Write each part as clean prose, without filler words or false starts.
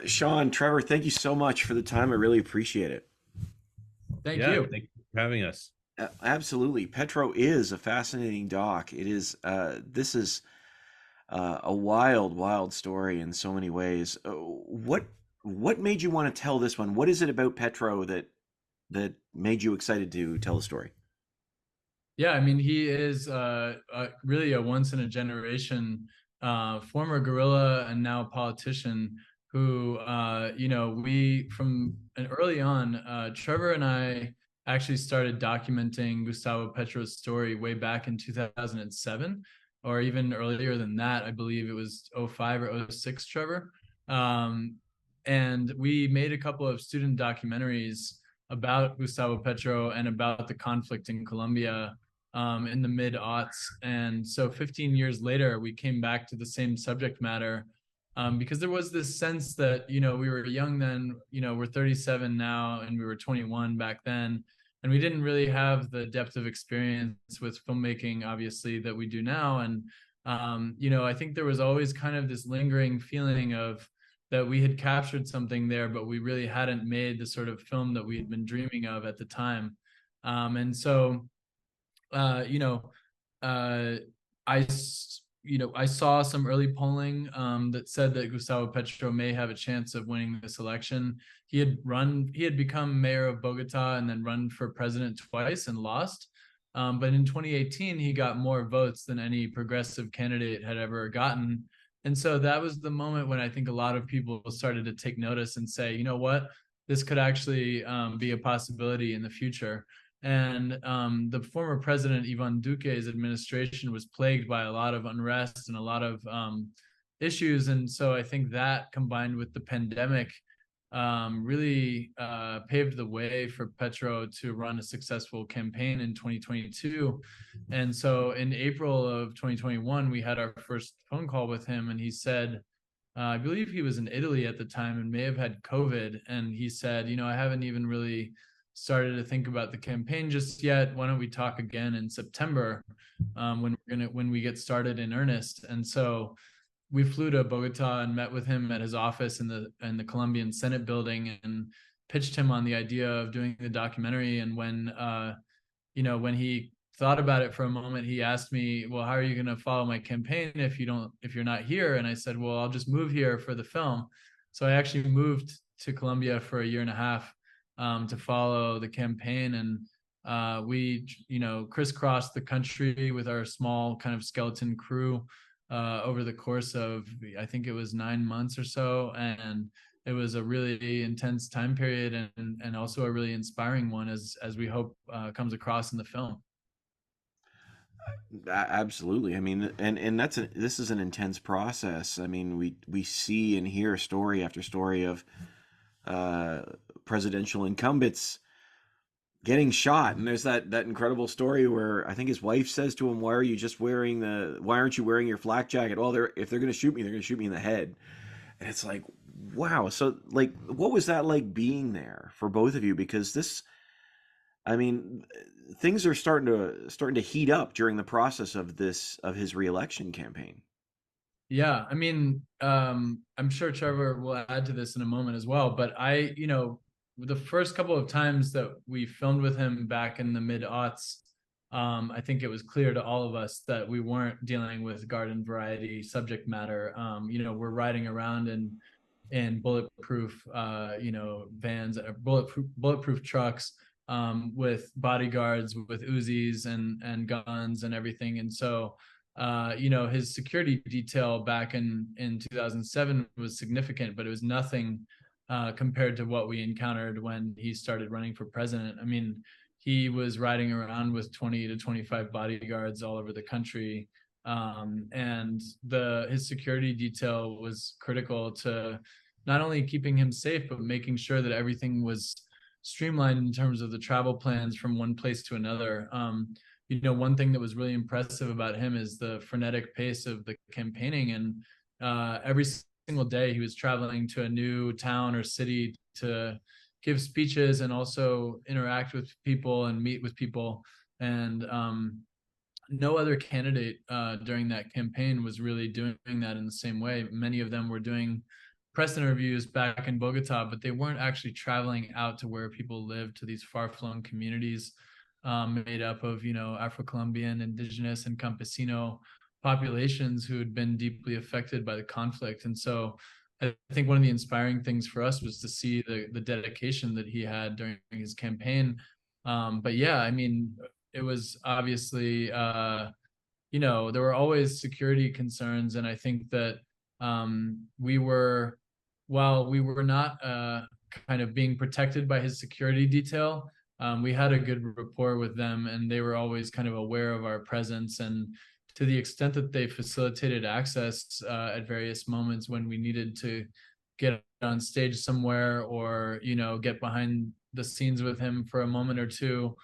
Sean, Trevor, thank you so much for the time. I really appreciate it. Thank Yeah, you. thank you for having us. Absolutely. Petro is a fascinating doc. This is a wild, wild story in so many ways. What made you want to tell this one? What is it about Petro that made you excited to tell the story? Yeah, I mean, he is really a once in a generation former guerrilla and now politician who, we from an early on, Trevor and I actually started documenting Gustavo Petro's story way back in 2007, or even earlier than that. I believe it was '05 or '06, Trevor. Um, and we made a couple of student documentaries about Gustavo Petro and about the conflict in Colombia in the mid aughts. And so 15 years later, we came back to the same subject matter because there was this sense that, we were young then, we're 37 now, and we were 21 back then. And we didn't really have the depth of experience with filmmaking, obviously, that we do now. And, I think there was always kind of this lingering feeling of that we had captured something there, but we really hadn't made the sort of film that we had been dreaming of at the time. And so uh, you know, uh, I saw some early polling that said that Gustavo Petro may have a chance of winning this election. He had become mayor of Bogota and then run for president twice and lost. But in 2018, he got more votes than any progressive candidate had ever gotten. And so that was the moment when I think a lot of people started to take notice and say, you know what, this could actually be a possibility in the future. And the former president, Ivan Duque's administration was plagued by a lot of unrest and a lot of issues. And so I think that combined with the pandemic really paved the way for Petro to run a successful campaign in 2022. And so in April of 2021, we had our first phone call with him, and he said, I believe he was in Italy at the time and may have had COVID. And he said, I haven't even really started to think about the campaign just yet. Why don't we talk again in September when we get started in earnest? And so we flew to Bogota and met with him at his office in the Colombian Senate building and pitched him on the idea of doing the documentary. And when he thought about it for a moment, he asked me, well, how are you going to follow my campaign if you're not here? And I said, well, I'll just move here for the film. So I actually moved to Colombia for a year and a half to follow the campaign. And we, crisscrossed the country with our small kind of skeleton crew over the course of, I think it was 9 months or so. And it was a really intense time period and also a really inspiring one as we hope comes across in the film. Absolutely. I mean, and this is an intense process. I mean, we see and hear story after story of uh, presidential incumbents getting shot, and there's that incredible story where I think his wife says to him, why aren't you wearing your flak jacket? Well, if they're going to shoot me, they're going to shoot me in the head." And it's like, wow. So, like, what was that like being there for both of you? Because I mean, things are starting to heat up during the process of his reelection campaign. Yeah, I mean, I'm sure Trevor will add to this in a moment as well. But the first couple of times that we filmed with him back in the mid aughts, I think it was clear to all of us that we weren't dealing with garden variety subject matter. We're riding around in bulletproof, vans, bulletproof trucks with bodyguards, with Uzis and guns and everything. And so his security detail back in 2007 was significant, but it was nothing compared to what we encountered when he started running for president. I mean, he was riding around with 20 to 25 bodyguards all over the country. And his security detail was critical to not only keeping him safe, but making sure that everything was streamlined in terms of the travel plans from one place to another. One thing that was really impressive about him is the frenetic pace of the campaigning. And every single day he was traveling to a new town or city to give speeches and also interact with people and meet with people. And no other candidate during that campaign was really doing that in the same way. Many of them were doing press interviews back in Bogota, but they weren't actually traveling out to where people live, to these far-flung communities made up of, Afro-Colombian, indigenous, and campesino populations who had been deeply affected by the conflict. And so I think one of the inspiring things for us was to see the dedication that he had during his campaign. But yeah, I mean, it was obviously, there were always security concerns. And I think that while we were not kind of being protected by his security detail, we had a good rapport with them, and they were always kind of aware of our presence. And to the extent that they facilitated access at various moments when we needed to get on stage somewhere, or get behind the scenes with him for a moment or two,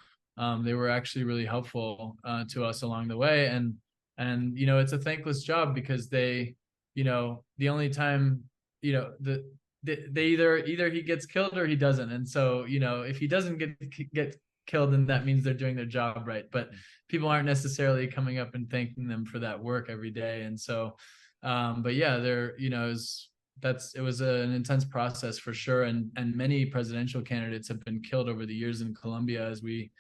they were actually really helpful to us along the way. And it's a thankless job, because the only time they either he gets killed or he doesn't. And so if he doesn't get killed, then that means they're doing their job right. But people aren't necessarily coming up and thanking them for that work every day. And so but yeah, it was an intense process for sure. And many presidential candidates have been killed over the years in Colombia, as we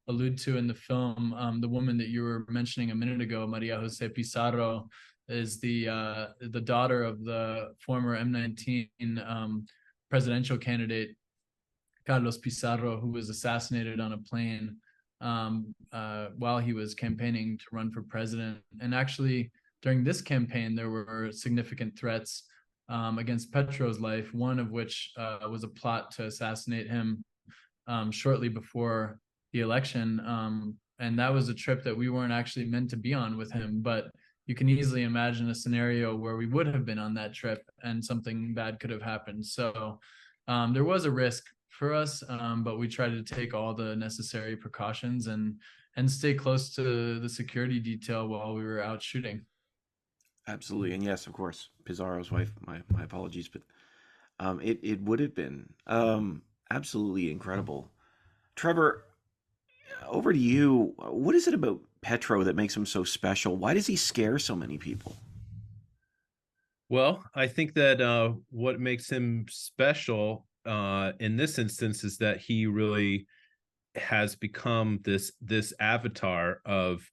allude to in the film. The woman that you were mentioning a minute ago, Maria Jose Pizarro, is the daughter of the former M19 presidential candidate Carlos Pizarro, who was assassinated on a plane while he was campaigning to run for president. And actually, during this campaign, there were significant threats against Petro's life, one of which was a plot to assassinate him shortly before the election. And that was a trip that we weren't actually meant to be on with him. But you can easily imagine a scenario where we would have been on that trip and something bad could have happened. So there was a risk for us, but we tried to take all the necessary precautions and stay close to the security detail while we were out shooting. Absolutely, and yes, of course, Pizarro's wife. My apologies, but it would have been absolutely incredible. Trevor, over to you. What is it about Petro that makes him so special? Why does he scare so many people? Well, I think that what makes him special in this instance is that he really has become this avatar of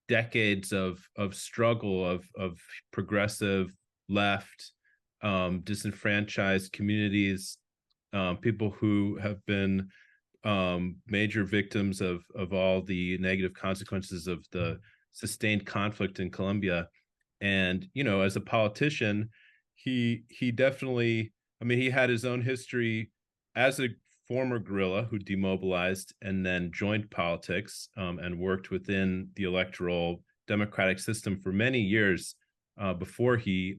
decades of struggle of progressive left, disenfranchised communities, people who have been major victims of all the negative consequences of the sustained conflict in Colombia. And as a politician, he definitely, I mean, he had his own history as a former guerrilla who demobilized and then joined politics, and worked within the electoral democratic system for many years before he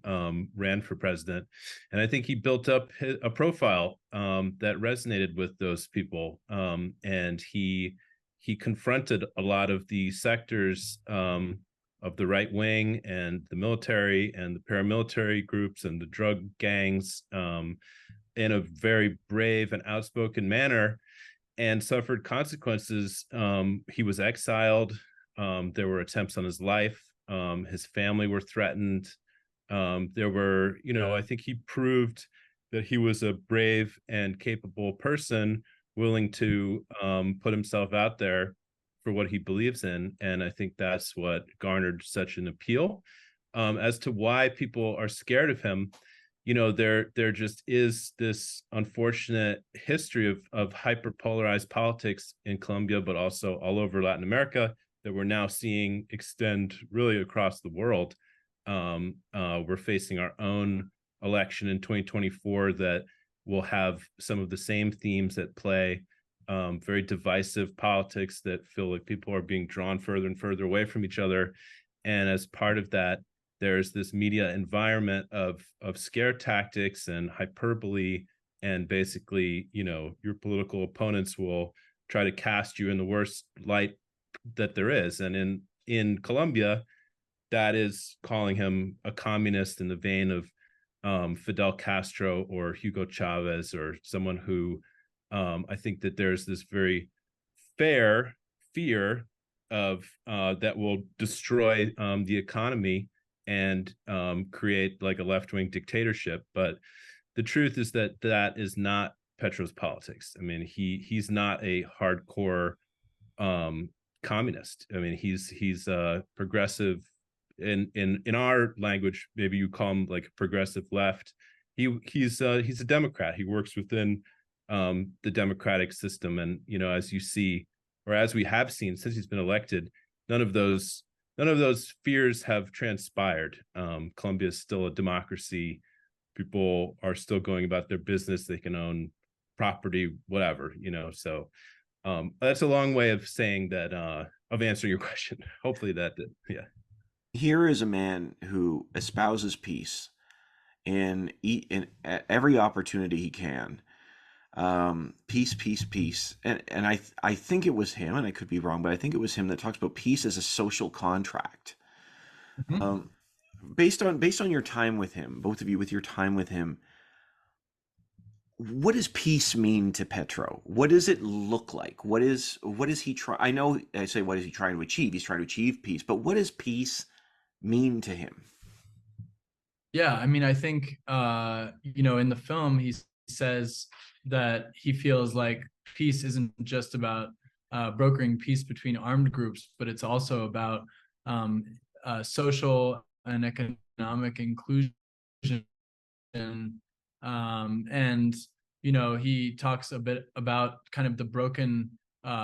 ran for president. And I think he built up a profile that resonated with those people. And he confronted a lot of the sectors of the right wing and the military and the paramilitary groups and the drug gangs in a very brave and outspoken manner, and suffered consequences. He was exiled. There were attempts on his life. His family were threatened. There were, I think he proved that he was a brave and capable person, willing to put himself out there for what he believes in. And I think that's what garnered such an appeal. As to why people are scared of him, there just is this unfortunate history of hyperpolarized politics in Colombia, but also all over Latin America, that we're now seeing extend really across the world. We're facing our own election in 2024 that will have some of the same themes at play. Very divisive politics that feel like people are being drawn further and further away from each other. And as part of that, there's this media environment of scare tactics and hyperbole, and basically, your political opponents will try to cast you in the worst light that there is. And in Colombia, that is calling him a communist in the vein of Fidel Castro or Hugo Chavez, or someone who I think that there's this very fair fear of that will destroy the economy and create like a left-wing dictatorship. But the truth is that that is not Petro's politics. I mean, he's not a hardcore communist. I mean, he's progressive in our language. Maybe you call him like progressive left. He's a Democrat. He works within the democratic system, and as you see, or as we have seen since he's been elected, none of those fears have transpired. Colombia is still a democracy. People are still going about their business. They can own property, whatever, so that's a long way of saying that, of answering your question. Hopefully that did. Yeah. Here is a man who espouses peace in every opportunity he can. Peace, peace, peace. And I think it was him, and I could be wrong, but I think it was him that talks about peace as a social contract. Mhm. Based on your time with him, both of you with your time with him, what does peace mean to Petro? What does it look like? What is he try? I know I say, what is he trying to achieve? He's trying to achieve peace, but what does peace mean to him? Yeah, I mean, I think in the film he says that he feels like peace isn't just about brokering peace between armed groups, but it's also about social and economic inclusion. And he talks a bit about kind of the broken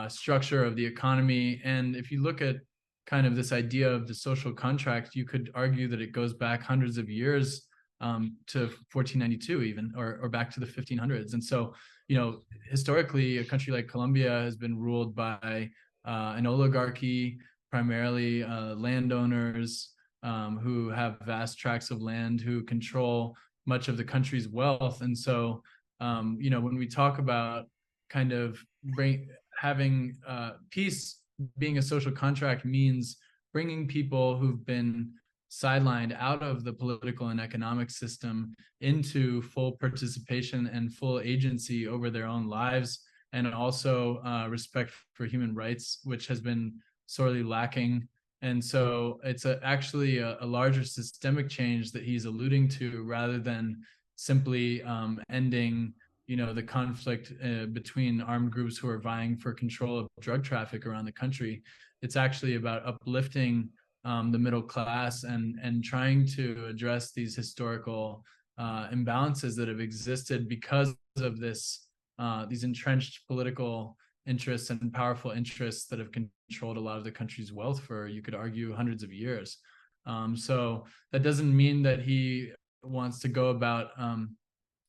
structure of the economy. And if you look at kind of this idea of the social contract, you could argue that it goes back hundreds of years, to 1492 even, or back to the 1500s. And so, historically, a country like Colombia has been ruled by an oligarchy, primarily landowners who have vast tracts of land, who control much of the country's wealth. And so, when we talk about kind of having peace being a social contract, means bringing people who've been sidelined out of the political and economic system into full participation and full agency over their own lives, and also respect for human rights, which has been sorely lacking. And so it's actually a larger systemic change that he's alluding to, rather than simply ending the conflict between armed groups who are vying for control of drug traffic around the country. It's actually about uplifting the middle class and trying to address these historical imbalances that have existed because of these entrenched political interests and powerful interests that have controlled a lot of the country's wealth for, you could argue, hundreds of years. So that doesn't mean that he wants to go about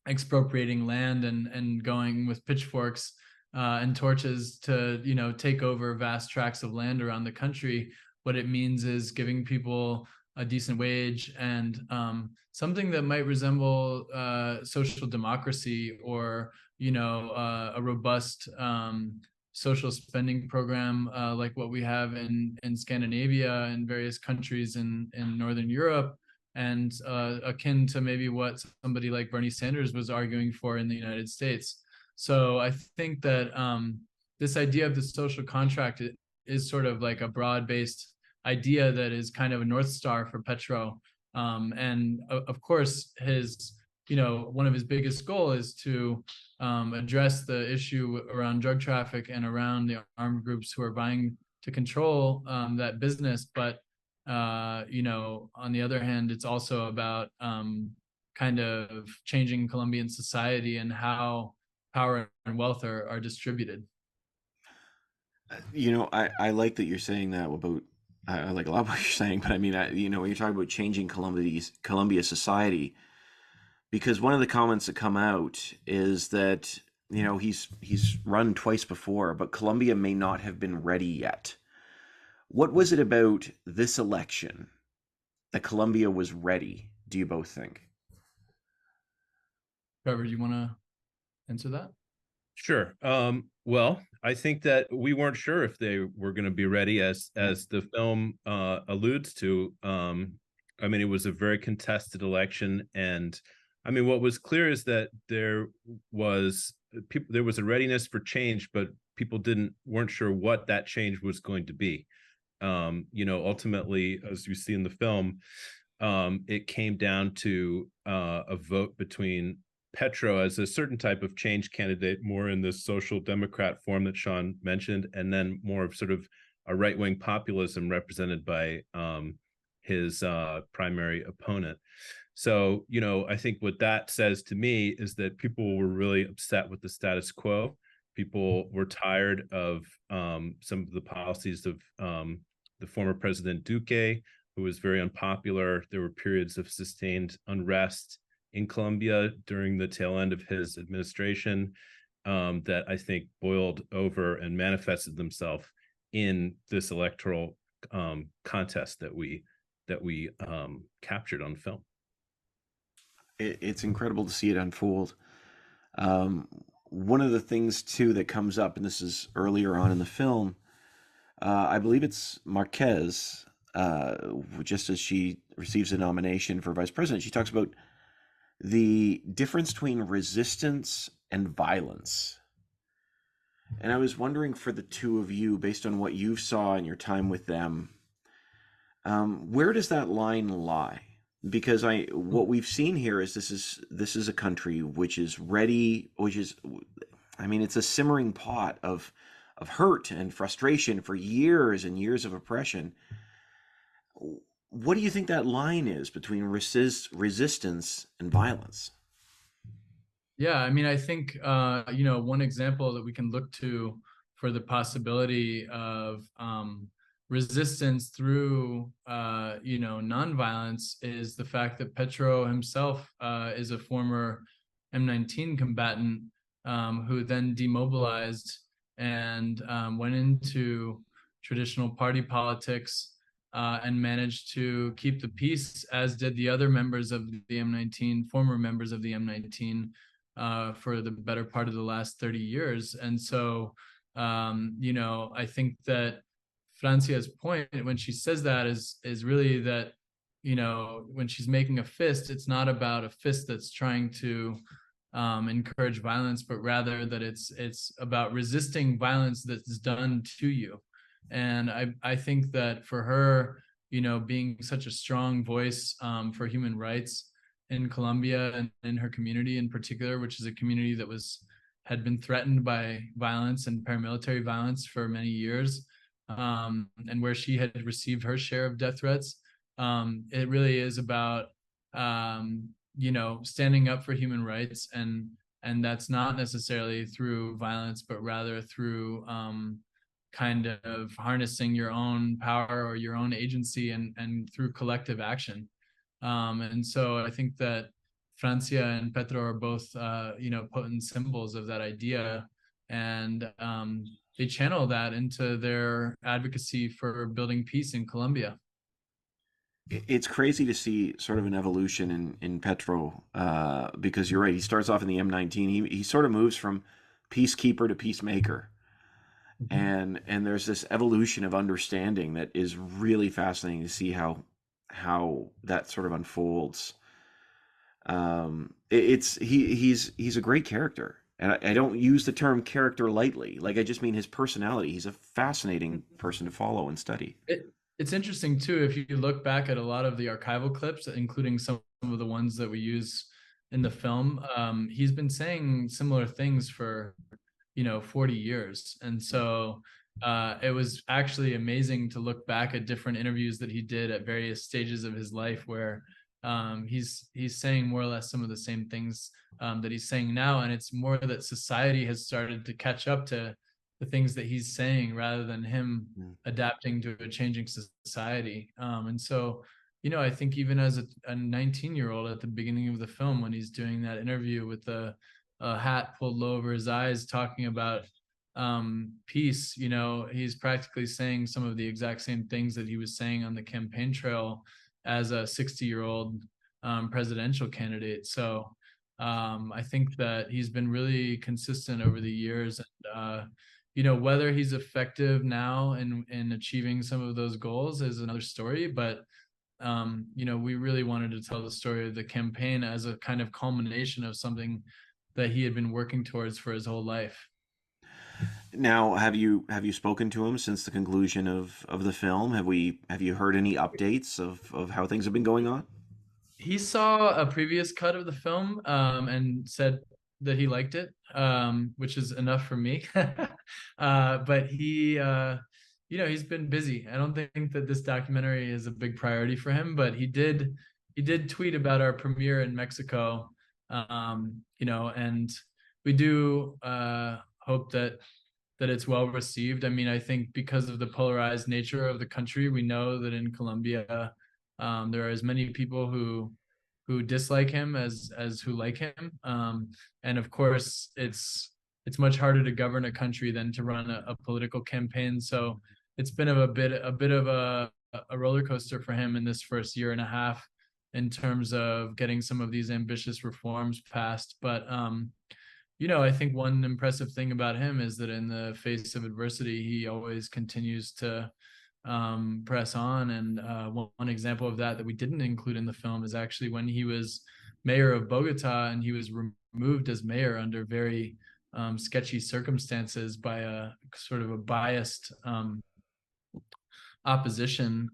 expropriating land and going with pitchforks and torches to take over vast tracts of land around the country. What it means is giving people a decent wage and something that might resemble social democracy, or a robust social spending program like what we have in Scandinavia and various countries in Northern Europe, and akin to maybe what somebody like Bernie Sanders was arguing for in the United States. So I think that this idea of the social contract is sort of like a broad-based idea that is kind of a North Star for Petro. And of course, one of his biggest goals is to address the issue around drug traffic and around the armed groups who are vying to control that business. But on the other hand, it's also about kind of changing Colombian society and how power and wealth are distributed. I like that you're saying that about. I like a lot of what you're saying, but I mean, when you're talking about changing Colombia society, because one of the comments that come out is that he's run twice before, but Colombia may not have been ready yet. What was it about this election that Colombia was ready, do you both think? Trevor, do you want to answer that? Sure. Well, I think that we weren't sure if they were going to be ready, as the film alludes to. I mean, it was a very contested election, and I mean, what was clear is that there was a readiness for change, but people weren't sure what that change was going to be. Ultimately, as you see in the film, it came down to a vote between Petro as a certain type of change candidate, more in the social democrat form that Sean mentioned, and then more of sort of a right-wing populism represented by his primary opponent. So, I think what that says to me is that people were really upset with the status quo. People were tired of some of the policies of the former President Duque, who was very unpopular. There were periods of sustained unrest in Colombia during the tail end of his administration that I think boiled over and manifested themselves in this electoral contest that we captured on film. It's incredible to see it unfold. One of the things too that comes up, and this is earlier on in the film, I believe it's Marquez, just as she receives a nomination for vice president, she talks about the difference between resistance and violence. And I was wondering for the two of you, based on what you saw in your time with them, where does that line lie? Because what we've seen here is this is a country which is ready, it's a simmering pot of hurt and frustration for years and years of oppression. What do you think that line is between resistance and violence? Yeah, I think one example that we can look to for the possibility of resistance through nonviolence is the fact that Petro himself is a former M19 combatant who then demobilized and went into traditional party politics and managed to keep the peace, as did the other members of the M19, former members of the M19, for the better part of the last 30 years. And so, I think that Francia's point when she says that is really that, when she's making a fist, it's not about a fist that's trying to encourage violence, but rather that it's about resisting violence that's done to you. And I think that for her, being such a strong voice for human rights in Colombia and in her community in particular, which is a community that had been threatened by violence and paramilitary violence for many years, and where she had received her share of death threats. It really is about standing up for human rights, and that's not necessarily through violence, but rather through kind of harnessing your own power or your own agency and through collective action. And so I think that Francia and Petro are both potent symbols of that idea, and they channel that into their advocacy for building peace in Colombia. It's crazy to see sort of an evolution in Petro, because you're right. He starts off in the M19. He sort of moves from peacekeeper to peacemaker, and there's this evolution of understanding that is really fascinating to see how that sort of unfolds. He's a great character, and I don't use the term character lightly. Like, I just mean his personality. He's a fascinating person to follow and study. It's interesting too, if you look back at a lot of the archival clips, including some of the ones that we use in the film, he's been saying similar things for 40 years. And so it was actually amazing to look back at different interviews that he did at various stages of his life, where he's saying more or less some of the same things that he's saying now. And it's more that society has started to catch up to the things that he's saying rather than him adapting to a changing society. And so, I think even as a 19-year-old at the beginning of the film, when he's doing that interview with a hat pulled low over his eyes, talking about peace, he's practically saying some of the exact same things that he was saying on the campaign trail as a 60-year-old presidential candidate. So I think that he's been really consistent over the years. And whether he's effective now in achieving some of those goals is another story. But we really wanted to tell the story of the campaign as a kind of culmination of something that he had been working towards for his whole life. Now, have you spoken to him since the conclusion of the film? Have you heard any updates of how things have been going on? he saw a previous cut of the film and said that he liked it, which is enough for me. But he, he's been busy. I don't think that this documentary is a big priority for him, but he did tweet about our premiere in Mexico, and we do hope that it's well received. I mean, I think because of the polarized nature of the country, we know that in Colombia, there are as many people who dislike him as who like him. And of course, it's much harder to govern a country than to run a political campaign. So it's been a bit of a roller coaster for him in this first year and a half in terms of getting some of these ambitious reforms passed. But I think one impressive thing about him is that in the face of adversity, he always continues to press on. And one example of that we didn't include in the film is actually when he was mayor of Bogota, and he was removed as mayor under very sketchy circumstances by a sort of a biased opposition.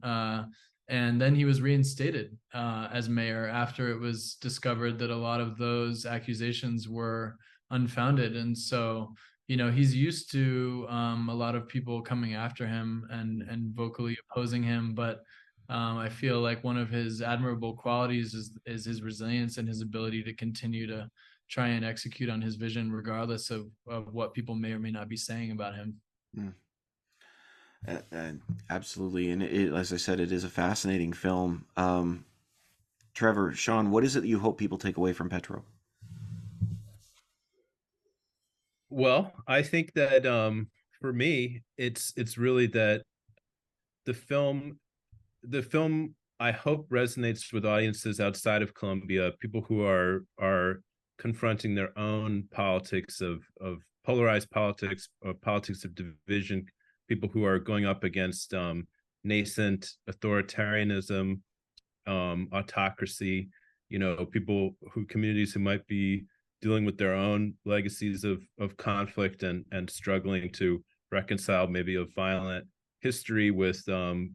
And then he was reinstated as mayor after it was discovered that a lot of those accusations were unfounded. And so, he's used to a lot of people coming after him and vocally opposing him. But I feel like one of his admirable qualities is his resilience and his ability to continue to try and execute on his vision, regardless of what people may or may not be saying about him. Mm. Absolutely. And as I said, it is a fascinating film. Trevor, Sean, what is it that you hope people take away from Petro? Well, I think that for me, it's really that the film I hope resonates with audiences outside of Colombia, people who are confronting their own politics of polarized politics, or politics of division, people who are going up against nascent authoritarianism, autocracy, communities who might be dealing with their own legacies of conflict and struggling to reconcile maybe a violent history with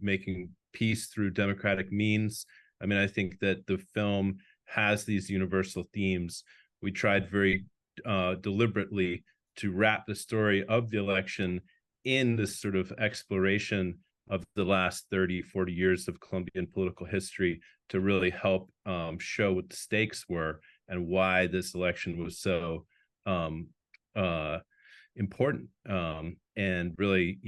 making peace through democratic means. I mean, I think that the film has these universal themes. We tried very deliberately to wrap the story of the election in this sort of exploration of the last 30, 40 years of Colombian political history to really help show what the stakes were and why this election was so important. And really,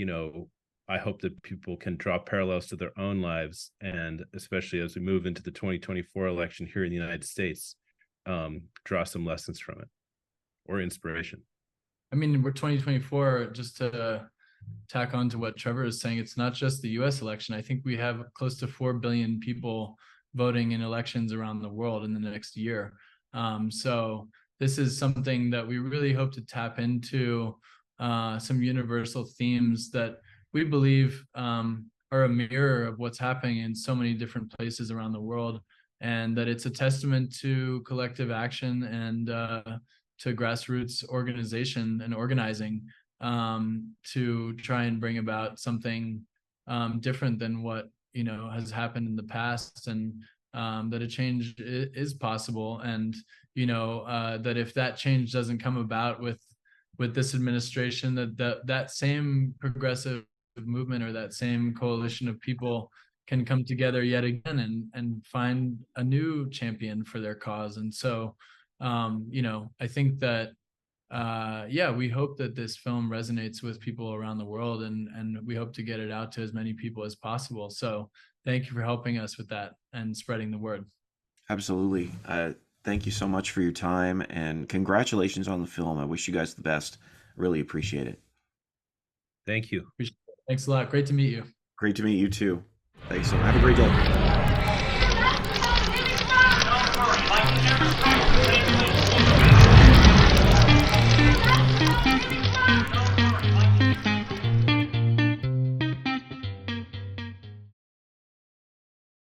I hope that people can draw parallels to their own lives, and especially as we move into the 2024 election here in the United States, draw some lessons from it or inspiration. I mean, we're 2024, just to tack on to what Trevor is saying, it's not just the US election. I think we have close to 4 billion people voting in elections around the world in the next year. So this is something that we really hope to tap into, some universal themes that we believe are a mirror of what's happening in so many different places around the world, and that it's a testament to collective action and to grassroots organization and organizing to try and bring about something different than what has happened in the past, and that a change is possible, and that if that change doesn't come about with this administration, that same progressive movement or that same coalition of people can come together yet again and find a new champion for their cause. And so I think that we hope that this film resonates with people around the world, and we hope to get it out to as many people as possible. So thank you for helping us with that and spreading the word. Absolutely. Thank you so much for your time, and congratulations on the film. I wish you guys the best. Really appreciate it. Thank you. Thanks a lot. Great to meet you. Great to meet you too. Thanks. So have a great day.